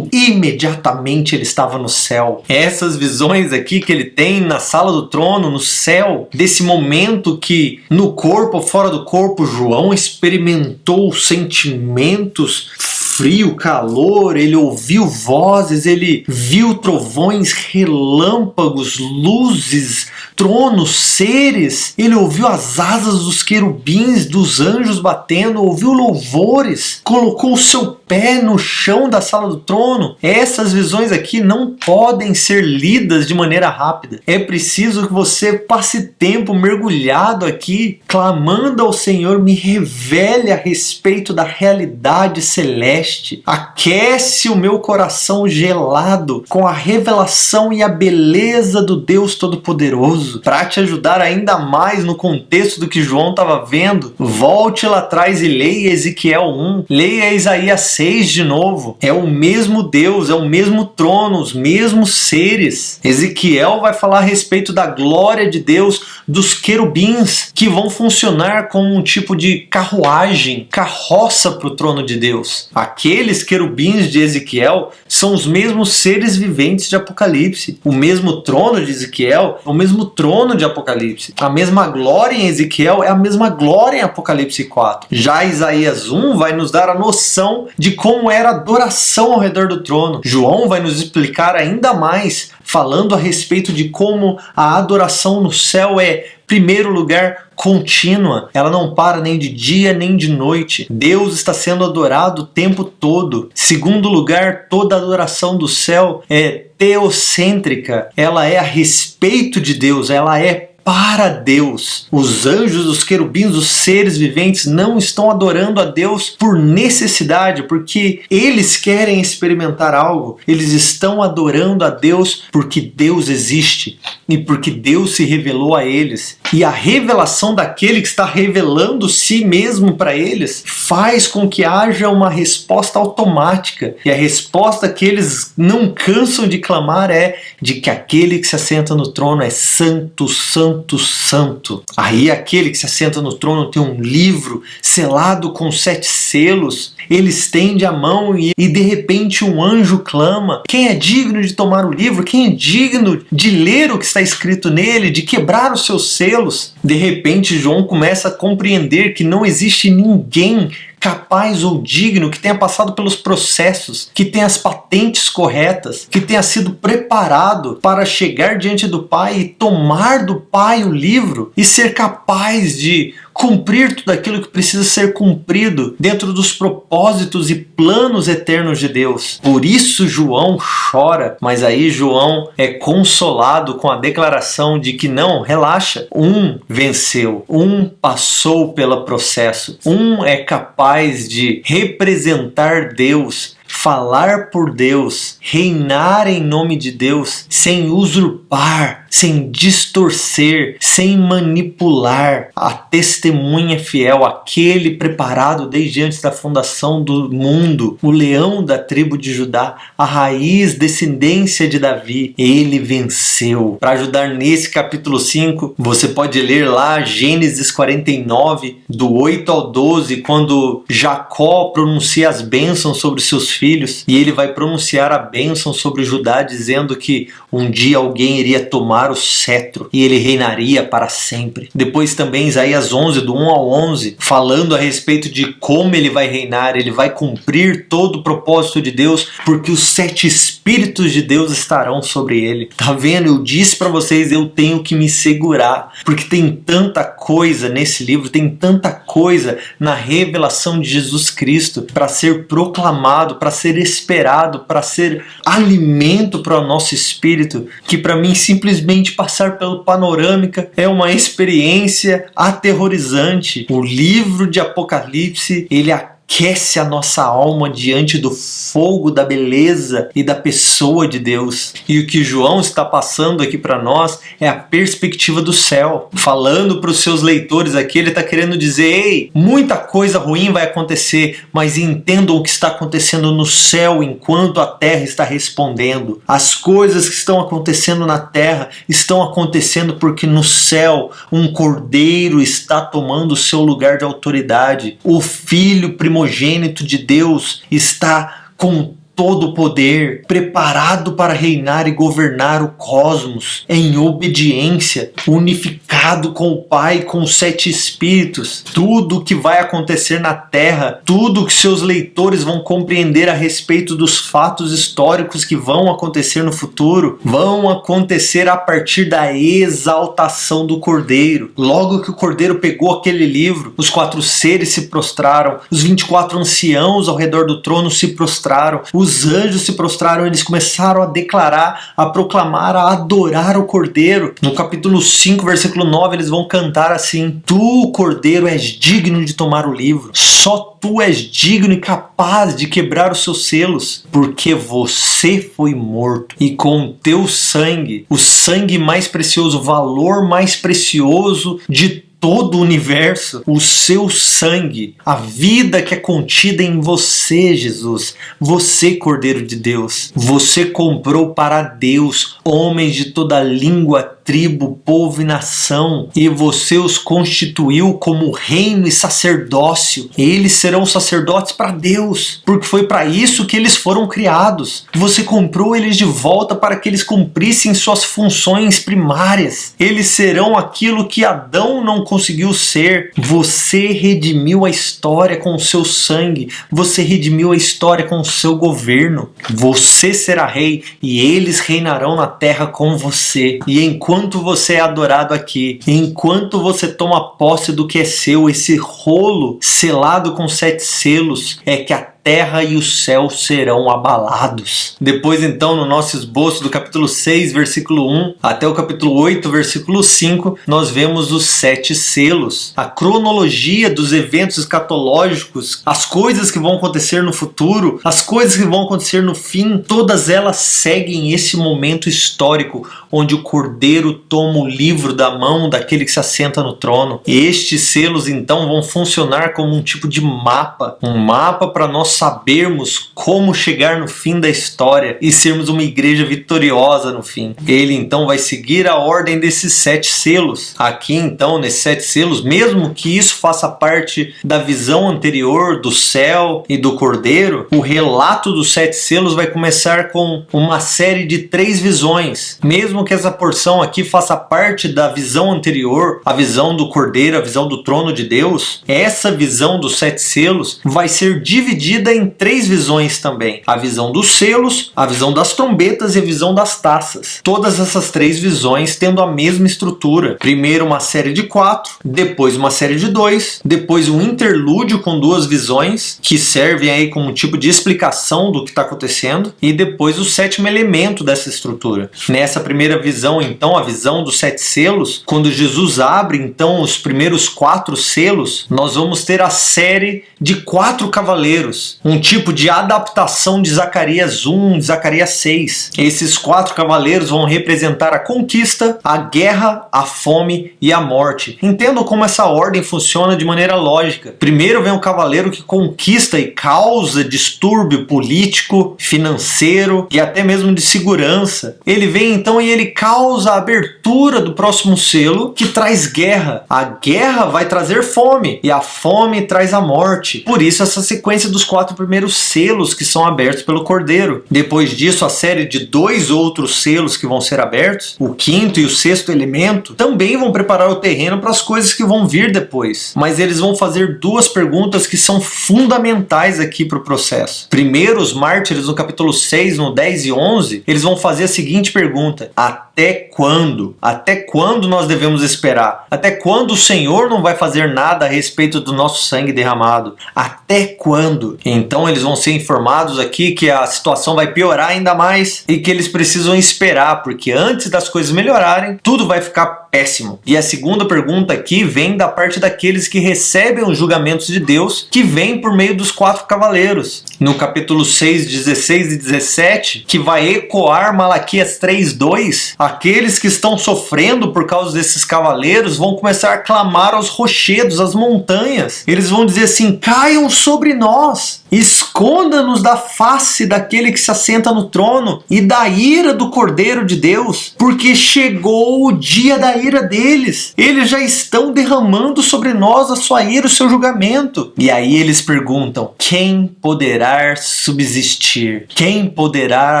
imediatamente ele estava no céu. Essas visões aqui que ele tem na sala do trono, no céu, desse momento que no corpo ou fora do corpo, João experimentou sentimentos, frio, calor, ele ouviu vozes, ele viu trovões, relâmpagos, luzes, tronos, seres, ele ouviu as asas dos querubins, dos anjos batendo, ouviu louvores, colocou o seu pé no chão da sala do trono. Essas visões aqui não podem ser lidas de maneira rápida. É preciso que você passe tempo mergulhado aqui, clamando ao Senhor: me revele a respeito da realidade celeste. Aquece o meu coração gelado com a revelação e a beleza do Deus Todo-Poderoso. Para te ajudar ainda mais no contexto do que João estava vendo, volte lá atrás e leia Ezequiel 1, leia Isaías 6 de novo. É o mesmo Deus, é o mesmo trono, os mesmos seres. Ezequiel vai falar a respeito da glória de Deus, dos querubins que vão funcionar como um tipo de carruagem, carroça para o trono de Deus. Aqueles querubins de Ezequiel são os mesmos seres viventes de Apocalipse. O mesmo trono de Ezequiel é o mesmo trono de Apocalipse. A mesma glória em Ezequiel é a mesma glória em Apocalipse 4. Já Isaías 1 vai nos dar a noção de como era a adoração ao redor do trono. João vai nos explicar ainda mais, falando a respeito de como a adoração no céu é, em primeiro lugar, contínua. Ela não para nem de dia nem de noite. Deus está sendo adorado o tempo todo. Segundo lugar, toda adoração do céu é teocêntrica. Ela é a respeito de Deus, ela é para Deus. Os anjos, os querubins, os seres viventes não estão adorando a Deus por necessidade, porque eles querem experimentar algo. Eles estão adorando a Deus porque Deus existe e porque Deus se revelou a eles. E a revelação daquele que está revelando si mesmo para eles faz com que haja uma resposta automática. E a resposta que eles não cansam de clamar é de que aquele que se assenta no trono é santo, santo, santo. Aí aquele que se assenta no trono tem um livro selado com 7 selos. selos. Ele estende a mão e de repente um anjo clama: quem é digno de tomar o livro? Quem é digno de ler o que está escrito nele, de quebrar os seus selos? De repente João começa a compreender que não existe ninguém capaz ou digno que tenha passado pelos processos, que tenha as patentes corretas, que tenha sido preparado para chegar diante do Pai e tomar do Pai o livro e ser capaz de cumprir tudo aquilo que precisa ser cumprido dentro dos propósitos e planos eternos de Deus. Por isso João chora, mas aí João é consolado com a declaração de que não, relaxa, um venceu, um passou pelo processo, um é capaz de representar Deus, falar por Deus, reinar em nome de Deus, sem usurpar, sem distorcer, sem manipular. A testemunha fiel, aquele preparado desde antes da fundação do mundo, o leão da tribo de Judá, a raiz, descendência de Davi, ele venceu. Para ajudar nesse capítulo 5, você pode ler lá Gênesis 49, do 8 ao 12, quando Jacó pronuncia as bênçãos sobre seus filhos, e ele vai pronunciar a bênção sobre Judá, dizendo que um dia alguém iria tomar o cetro e ele reinaria para sempre. Depois também Isaías 11, do 1 ao 11, falando a respeito de como ele vai reinar, ele vai cumprir todo o propósito de Deus, porque os 7 Espíritos de Deus estarão sobre ele. Tá vendo? Eu disse para vocês, eu tenho que me segurar, porque tem tanta coisa nesse livro, tem tanta coisa na revelação de Jesus Cristo para ser proclamado, para ser esperado, para ser alimento para o nosso espírito, que para mim simplesmente passar pelo Panorâmica é uma experiência aterrorizante. O livro de Apocalipse, ele aquece a nossa alma diante do fogo da beleza e da pessoa de Deus. E o que João está passando aqui para nós é a perspectiva do céu. Falando para os seus leitores aqui, ele está querendo dizer: ei, muita coisa ruim vai acontecer, mas entendam o que está acontecendo no céu enquanto a terra está respondendo. As coisas que estão acontecendo na terra estão acontecendo porque no céu um cordeiro está tomando o seu lugar de autoridade. O Filho primogênito de Deus está com todo o poder, preparado para reinar e governar o cosmos em obediência, unificado com o Pai, com os 7 Espíritos. Tudo o que vai acontecer na Terra, tudo que seus leitores vão compreender a respeito dos fatos históricos que vão acontecer no futuro, vão acontecer a partir da exaltação do Cordeiro. Logo que o Cordeiro pegou aquele livro, os 4 seres se prostraram, os 24 anciãos ao redor do trono se prostraram, os anjos se prostraram, eles começaram a declarar, a proclamar, a adorar o Cordeiro. No capítulo 5, versículo 9, eles vão cantar assim: tu, Cordeiro, és digno de tomar o livro. Só tu és digno e capaz de quebrar os seus selos, porque você foi morto e com o teu sangue, o sangue mais precioso, o valor mais precioso de todo o universo, o seu sangue, a vida que é contida em você, Jesus, você, Cordeiro de Deus, você comprou para Deus homens de toda língua, tribo, povo e nação, e você os constituiu como reino e sacerdócio. Eles serão sacerdotes para Deus, porque foi para isso que eles foram criados. Você comprou eles de volta para que eles cumprissem suas funções primárias. Eles serão aquilo que Adão não conseguiu ser. Você redimiu a história com o seu sangue. Você redimiu a história com o seu governo. Você será rei e eles reinarão na terra com você. E enquanto você é adorado aqui, enquanto você toma posse do que é seu, esse rolo selado com 7 selos, é que a terra e o céu serão abalados. Depois então, no nosso esboço do capítulo 6, versículo 1 até o capítulo 8, versículo 5, nós vemos os 7 selos. A cronologia dos eventos escatológicos, as coisas que vão acontecer no futuro, as coisas que vão acontecer no fim, todas elas seguem esse momento histórico onde o Cordeiro toma o livro da mão daquele que se assenta no trono. E estes selos então vão funcionar como um tipo de mapa, um mapa para nós sabermos como chegar no fim da história e sermos uma igreja vitoriosa no fim. Ele então vai seguir a ordem desses 7 selos. Aqui então, nesses 7 selos, mesmo que isso faça parte da visão anterior do céu e do Cordeiro, o relato dos 7 selos vai começar com uma série de 3 visões. Mesmo que essa porção aqui faça parte da visão anterior, a visão do Cordeiro, a visão do trono de Deus, essa visão dos 7 selos vai ser dividida em 3 visões também. A visão dos selos, a visão das trombetas e a visão das taças. Todas essas 3 visões tendo a mesma estrutura. Primeiro uma série de 4, depois uma série de 2, depois um interlúdio com 2 visões, que servem aí como um tipo de explicação do que está acontecendo, e depois o 7º elemento dessa estrutura. Nessa primeira visão, então, a visão dos 7 selos, quando Jesus abre então os primeiros 4 selos, nós vamos ter a série de 4 cavaleiros, um tipo de adaptação de Zacarias 1, de Zacarias 6. Esses 4 cavaleiros vão representar a conquista, a guerra, a fome e a morte. Entendam como essa ordem funciona de maneira lógica. Primeiro vem o cavaleiro que conquista e causa distúrbio político, financeiro e até mesmo de segurança. Ele vem então e ele causa a abertura do próximo selo, que traz guerra. A guerra vai trazer fome e a fome traz a morte. Por isso essa sequência dos 4 primeiros selos que são abertos pelo Cordeiro. Depois disso, a série de 2 outros selos que vão ser abertos, o 5º e o 6º elemento, também vão preparar o terreno para as coisas que vão vir depois. Mas eles vão fazer 2 perguntas que são fundamentais aqui para o processo. Primeiro, os mártires no capítulo 6, no 10 e 11, eles vão fazer a seguinte pergunta: até quando? Até quando nós devemos esperar? Até quando o Senhor não vai fazer nada a respeito do nosso sangue derramado? Até quando? Então eles vão ser informados aqui que a situação vai piorar ainda mais e que eles precisam esperar, porque antes das coisas melhorarem, tudo vai ficar péssimo. E a segunda pergunta aqui vem da parte daqueles que recebem os julgamentos de Deus, que vem por meio dos 4 cavaleiros. No capítulo 6, 16 e 17, que vai ecoar Malaquias 3:2, aqueles que estão sofrendo por causa desses cavaleiros vão começar a clamar aos rochedos, às montanhas. Eles vão dizer assim: caiam sobre nós, esconda-nos da face daquele que se assenta no trono e da ira do Cordeiro de Deus, porque chegou o dia da ira deles. Eles já estão derramando sobre nós a sua ira, o seu julgamento. E aí eles perguntam: quem poderá subsistir? Quem poderá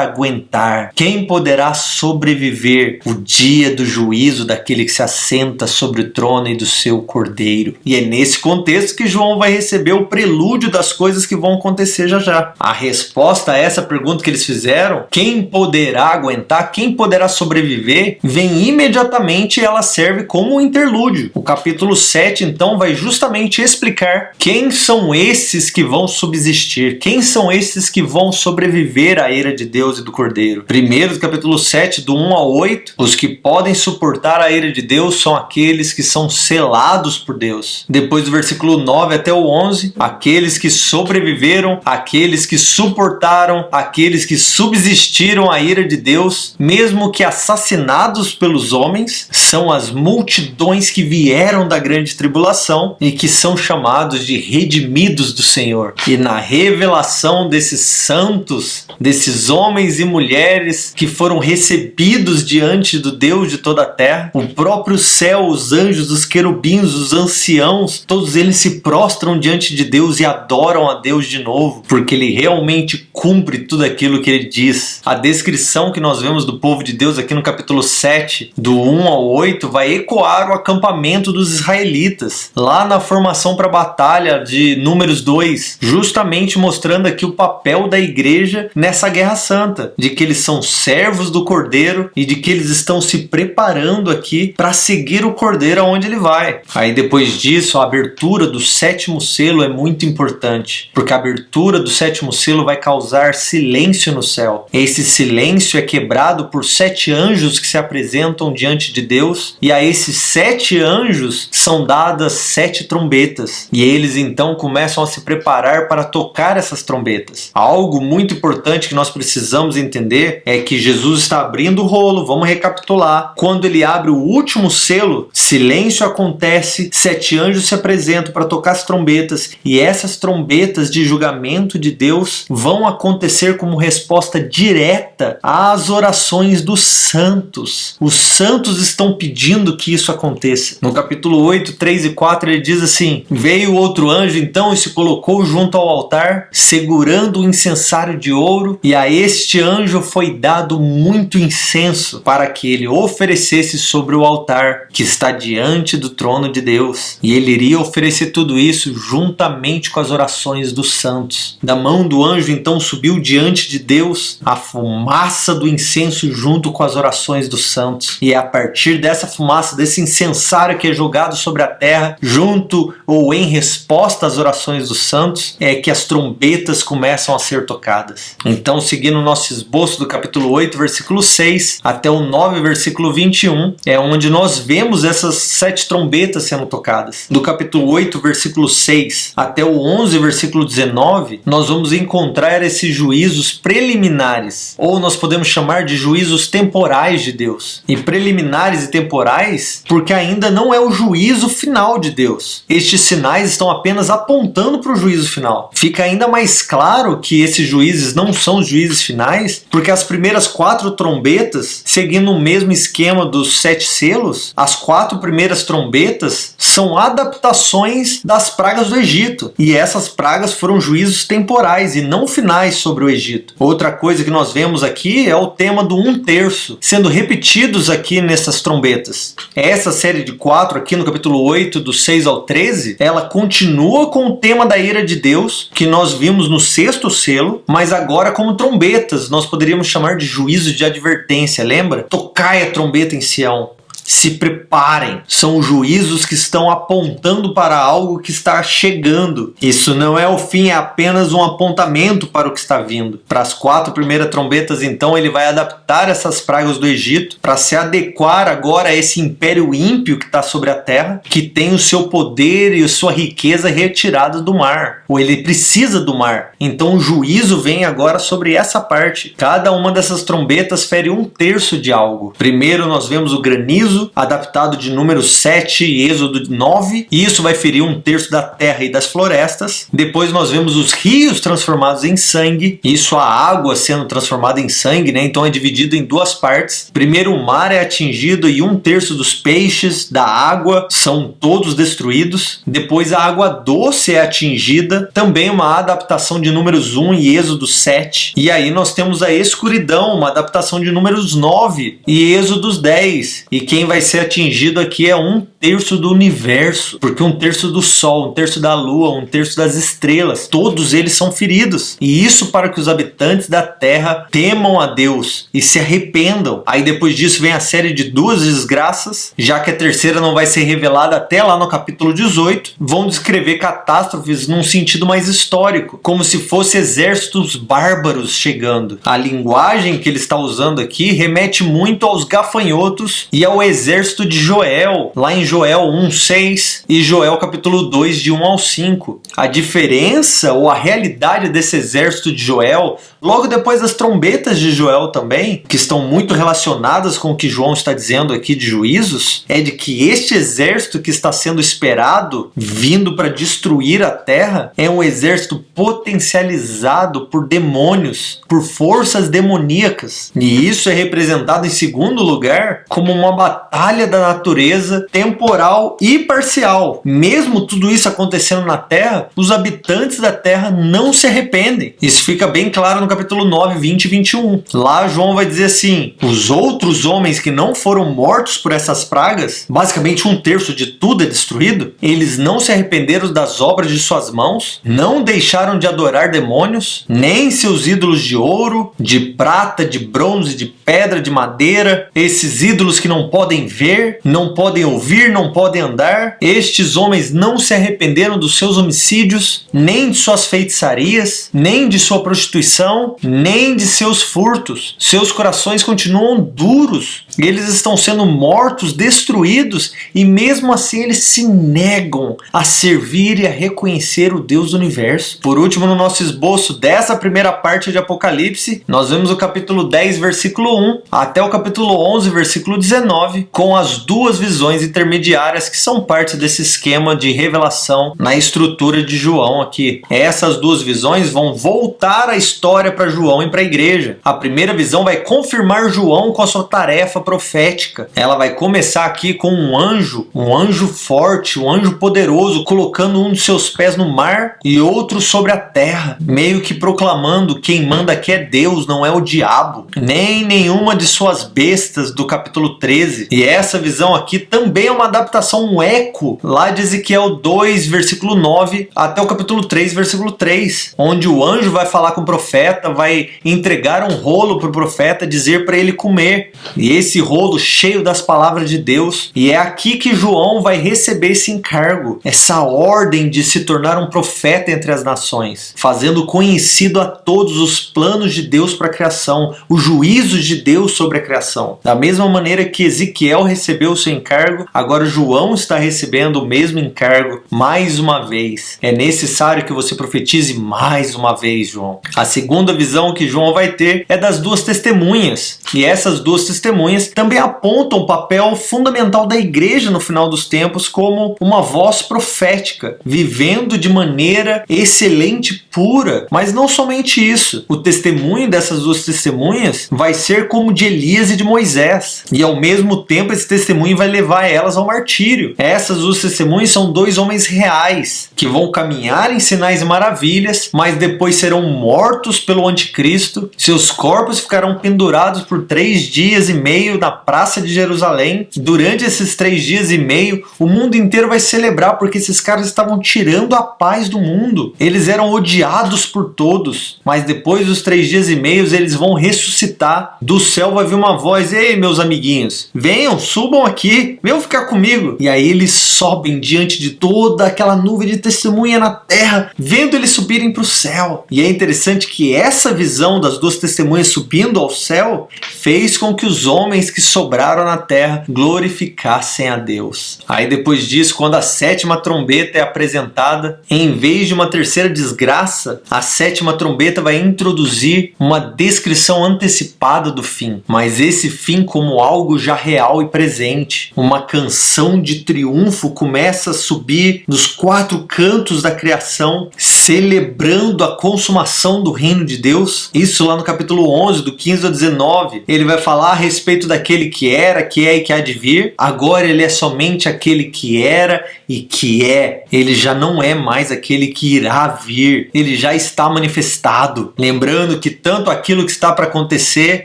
aguentar? Quem poderá sobreviver o dia do juízo daquele que se assenta sobre o trono e do seu Cordeiro? E é nesse contexto que João vai receber o prelúdio das coisas que vão acontecer já já. A resposta a essa pergunta que eles fizeram, quem poderá aguentar, quem poderá sobreviver, vem imediatamente e ela serve como um interlúdio. O capítulo 7 então vai justamente explicar quem são esses que vão subsistir, quem são esses que vão sobreviver à ira de Deus e do Cordeiro. Primeiro, do capítulo 7, do 1 ao 8, os que podem suportar a ira de Deus são aqueles que são selados por Deus. Depois do versículo 9 até o 11, aqueles que sobreviveram, aqueles que suportaram, aqueles que subsistiram à ira de Deus, mesmo que assassinados pelos homens, são as multidões que vieram da grande tribulação e que são chamados de redimidos do Senhor. E na revelação desses santos, desses homens e mulheres que foram recebidos diante do Deus de toda a terra, o próprio céu, os anjos, os querubins, os anciãos, todos eles se prostram diante de Deus e adoram a Deus de novo, porque Ele realmente cumpre tudo aquilo que Ele diz. A descrição que nós vemos do povo de Deus aqui no capítulo 7, do 1 ao 8, vai ecoar o acampamento dos israelitas, lá na formação para a batalha de Números 2, justamente mostrando aqui o papel da igreja nessa guerra santa, de que eles são servos do Cordeiro e de que eles estão se preparando aqui para seguir o Cordeiro aonde ele vai. Aí depois disso, a abertura do 7º selo é muito importante, porque a abertura do 7º selo vai causar causar silêncio no céu. Esse silêncio é quebrado por 7 anjos que se apresentam diante de Deus, e a esses 7 anjos são dadas 7 trombetas, e eles então começam a se preparar para tocar essas trombetas. Algo muito importante que nós precisamos entender é que Jesus está abrindo o rolo. Vamos recapitular. Quando ele abre o último selo, silêncio acontece, 7 anjos se apresentam para tocar as trombetas, e essas trombetas de julgamento de Deus vão acontecer como resposta direta às orações dos santos. Os santos estão pedindo que isso aconteça. No capítulo 8, 3 e 4 ele diz assim: veio outro anjo então e se colocou junto ao altar, segurando o incensário de ouro, e a este anjo foi dado muito incenso para que ele oferecesse sobre o altar que está diante do trono de Deus. E ele iria oferecer tudo isso juntamente com as orações dos santos. Da mão do anjo então subiu diante de Deus a fumaça do incenso junto com as orações dos santos. E é a partir dessa fumaça, desse incensário que é jogado sobre a terra, junto ou em resposta às orações dos santos, é que as trombetas começam a ser tocadas. Então, seguindo o nosso esboço do capítulo 8, versículo 6 até o 9, versículo 21, é onde nós vemos essas 7 trombetas sendo tocadas. Do capítulo 8, versículo 6 até o 11, versículo 19, nós vamos encontrar esses juízos preliminares, ou nós podemos chamar de juízos temporais de Deus. E preliminares e temporais porque ainda não é o juízo final de Deus. Estes sinais estão apenas apontando para o juízo final. Fica ainda mais claro que esses juízes não são os juízes finais, porque as primeiras 4 trombetas, seguindo o mesmo esquema dos 7 selos, as 4 primeiras trombetas são adaptações das pragas do Egito. E essas pragas foram juízos temporais e não finais sobre o Egito. Outra coisa que nós vemos aqui é o tema do 1/3 sendo repetidos aqui nessas trombetas. Essa série de 4 aqui no capítulo 8, do 6 ao 13, ela continua com o tema da ira de Deus, que nós vimos no 6º selo, mas agora como trombetas. Nós poderíamos chamar de juízo de advertência, lembra? Tocai a trombeta em Sião. Se preparem. São juízos que estão apontando para algo que está chegando. Isso não é o fim, é apenas um apontamento para o que está vindo. Para as 4 primeiras trombetas, então, ele vai adaptar essas pragas do Egito para se adequar agora a esse império ímpio que está sobre a terra, que tem o seu poder e a sua riqueza retirada do mar. Ou ele precisa do mar. Então o juízo vem agora sobre essa parte. Cada uma dessas trombetas fere 1/3 de algo. Primeiro nós vemos o granizo, adaptado de Números 7 e Êxodo 9, e isso vai ferir 1/3 da terra e das florestas. Depois nós vemos os rios transformados em sangue, isso a água sendo transformada em sangue, né? Então é dividido em 2 partes. Primeiro o mar é atingido e 1/3 dos peixes da água são todos destruídos. Depois a água doce é atingida, também uma adaptação de Números 1 e Êxodo 7. E aí nós temos a escuridão, uma adaptação de Números 9 e Êxodo 10. E quem vai ser atingido aqui é 1/3 do universo, porque 1/3 do sol, 1/3 da lua, 1/3 das estrelas, todos eles são feridos. E isso para que os habitantes da terra temam a Deus e se arrependam. Aí depois disso vem a série de 2 desgraças, já que a terceira não vai ser revelada até lá no capítulo 18. Vão descrever catástrofes num sentido mais histórico, como se fossem exércitos bárbaros chegando. A linguagem que ele está usando aqui remete muito aos gafanhotos e ao exército de Joel, lá em Joel 1:6 e Joel capítulo 2, de 1 ao 5. A diferença ou a realidade desse exército de Joel, logo depois das trombetas de Joel também, que estão muito relacionadas com o que João está dizendo aqui de juízos, é de que este exército que está sendo esperado, vindo para destruir a terra, é um exército potencializado por demônios, por forças demoníacas. E isso é representado em segundo lugar como uma batalha da natureza temporal e parcial. Mesmo tudo isso acontecendo na terra, os habitantes da terra não se arrependem. Isso fica bem claro no capítulo 9, 20 e 21. Lá João vai dizer assim: os outros homens que não foram mortos por essas pragas, basicamente 1/3 de tudo é destruído, eles não se arrependeram das obras de suas mãos, não deixaram de adorar demônios, nem seus ídolos de ouro, de prata, de bronze, de pedra, de madeira, esses ídolos que não podem ver, não podem ouvir, ir não podem andar. Estes homens não se arrependeram dos seus homicídios, nem de suas feitiçarias, nem de sua prostituição, nem de seus furtos. Seus corações continuam duros. Eles estão sendo mortos, destruídos, e mesmo assim eles se negam a servir e a reconhecer o Deus do universo. Por último, no nosso esboço dessa primeira parte de Apocalipse, nós vemos o capítulo 10, versículo 1, até o capítulo 11, versículo 19, com as duas visões intermediárias que são parte desse esquema de revelação na estrutura de João aqui. Essas duas visões vão voltar a história para João e para a igreja. A primeira visão vai confirmar João com a sua tarefa profética. Ela vai começar aqui com um anjo forte, um anjo poderoso, colocando um dos seus pés no mar e outro sobre a terra, meio que proclamando: quem manda aqui é Deus, não é o diabo, nem nenhuma de suas bestas, do capítulo 13. E essa visão aqui também é uma adaptação, um eco lá de Ezequiel 2, versículo 9, até o capítulo 3, versículo 3, onde o anjo vai falar com o profeta, vai entregar um rolo para o profeta, dizer para ele comer, e esse rolo cheio das palavras de Deus. E é aqui que João vai receber esse encargo, essa ordem de se tornar um profeta entre as nações, fazendo conhecido a todos os planos de Deus para a criação, os juízos de Deus sobre a criação. Da mesma maneira que Ezequiel recebeu o seu encargo, agora João está recebendo o mesmo encargo mais uma vez. É necessário que você profetize mais uma vez, João. A segunda visão que João vai ter é das duas testemunhas, e essas duas testemunhas também apontam o papel fundamental da igreja no final dos tempos como uma voz profética, vivendo de maneira excelente, pura. Mas não somente isso, o testemunho dessas duas testemunhas vai ser como de Elias e de Moisés, e ao mesmo tempo esse testemunho vai levar elas ao martírio. Essas duas testemunhas são dois homens reais que vão caminhar em sinais e maravilhas, mas depois serão mortos pelo anticristo. Seus corpos ficarão pendurados por 3 dias e meio na praça de Jerusalém. Durante esses 3 dias e meio, o mundo inteiro vai celebrar, porque esses caras estavam tirando a paz do mundo. Eles eram odiados por todos, mas depois dos 3 dias e meio eles vão ressuscitar. Do céu vai vir uma voz: ei, meus amiguinhos, venham, subam aqui, venham ficar comigo. E aí eles sobem diante de toda aquela nuvem de testemunha na terra, vendo eles subirem para o céu. E é interessante que essa visão das duas testemunhas subindo ao céu fez com que os homens que sobraram na terra glorificassem a Deus. Aí depois disso, quando a 7ª trombeta é apresentada, em vez de uma terceira desgraça, a 7ª trombeta vai introduzir uma descrição antecipada do fim, mas esse fim como algo já real e presente. Uma canção de triunfo começa a subir dos 4 cantos da criação, celebrando a consumação do reino de Deus. Isso lá no capítulo 11, do 15 ao 19, ele vai falar a respeito daquele que era, que é e que há de vir. Agora ele é somente aquele que era e que é. Ele já não é mais aquele que irá vir. Ele já está manifestado. Lembrando que tanto aquilo que está para acontecer,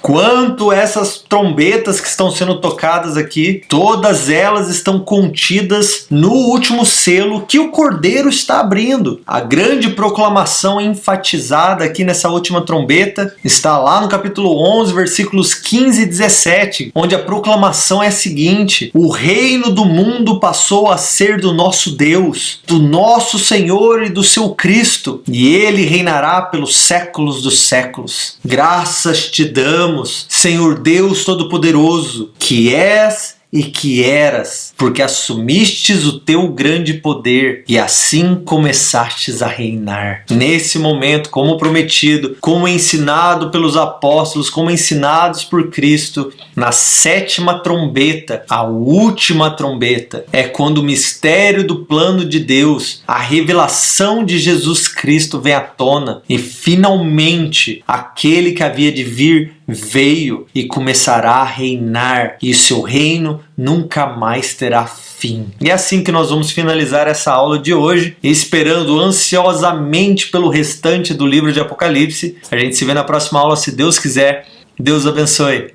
quanto essas trombetas que estão sendo tocadas aqui, todas elas estão contidas no último selo que o Cordeiro está abrindo. A grande proclamação enfatizada aqui nessa última trombeta está lá no capítulo 11, versículos 15 e 17, onde a proclamação é a seguinte: o reino do mundo passou a ser do nosso Deus, do nosso Senhor e do seu Cristo, e ele reinará pelos séculos dos séculos. Graças te damos, Senhor Deus Todo-Poderoso, que és e que eras, porque assumistes o teu grande poder e assim começastes a reinar. Nesse momento, como prometido, como ensinado pelos apóstolos, como ensinados por Cristo, na 7ª trombeta, a última trombeta, é quando o mistério do plano de Deus, a revelação de Jesus Cristo vem à tona e finalmente aquele que havia de vir veio e começará a reinar, e seu reino nunca mais terá fim. E é assim que nós vamos finalizar essa aula de hoje, esperando ansiosamente pelo restante do livro de Apocalipse. A gente se vê na próxima aula, se Deus quiser. Deus abençoe.